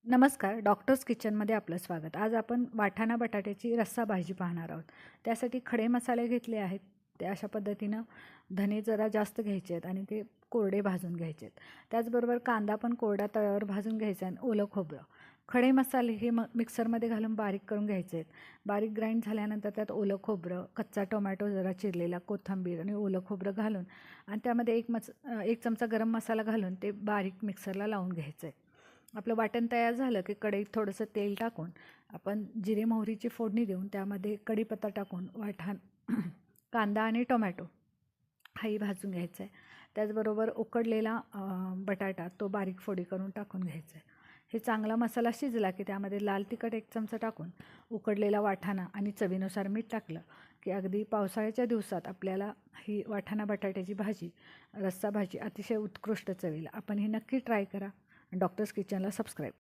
नमस्कार, डॉक्टर्स किचनमध्ये आपलं स्वागत. आज आपण वाटाणा बटाट्याची रस्सा भाजी पाहणार आहोत. त्यासाठी खडे मसाले घेतले आहेत. ते अशा पद्धतीनं धने जरा जास्त घ्यायचे आहेत आणि ते कोरडे भाजून घ्यायचे आहेत. त्याचबरोबर कांदा पण कोरडा तव्यावर भाजून घ्यायचा आणि ओलं खोबरं. खडे मसाले हे मिक्सरमध्ये घालून बारीक करून घ्यायचे आहेत. बारीक ग्राइंड झाल्यानंतर त्यात ओलं खोबरं, कच्चा टोमॅटो जरा चिरलेला, कोथिंबीर आणि ओलं खोबरं घालून आणि त्यामध्ये एक चमचा गरम मसाला घालून ते बारीक मिक्सरला लावून घ्यायचं आहे. आपलं वाटण तयार झालं की कढईत थोडंसं तेल टाकून आपण जिरे मोहरीची फोडणी देऊन त्यामध्ये कढीपत्ता टाकून कांदा आणि टोमॅटो हाही भाजून घ्यायचा आहे. त्याचबरोबर उकडलेला बटाटा तो बारीक फोडी करून टाकून घ्यायचा आहे. हे चांगला मसाला शिजला की त्यामध्ये लाल तिखट 1 चमचा टाकून उकडलेला वाटाणा आणि चवीनुसार मीठ टाकलं की अगदी पावसाळ्याच्या दिवसात आपल्याला ही वाटाणा बटाट्याची भाजी, रस्सा भाजी अतिशय उत्कृष्ट चवीला. आपण ही नक्की ट्राय करा. Doctors किचनला subscribe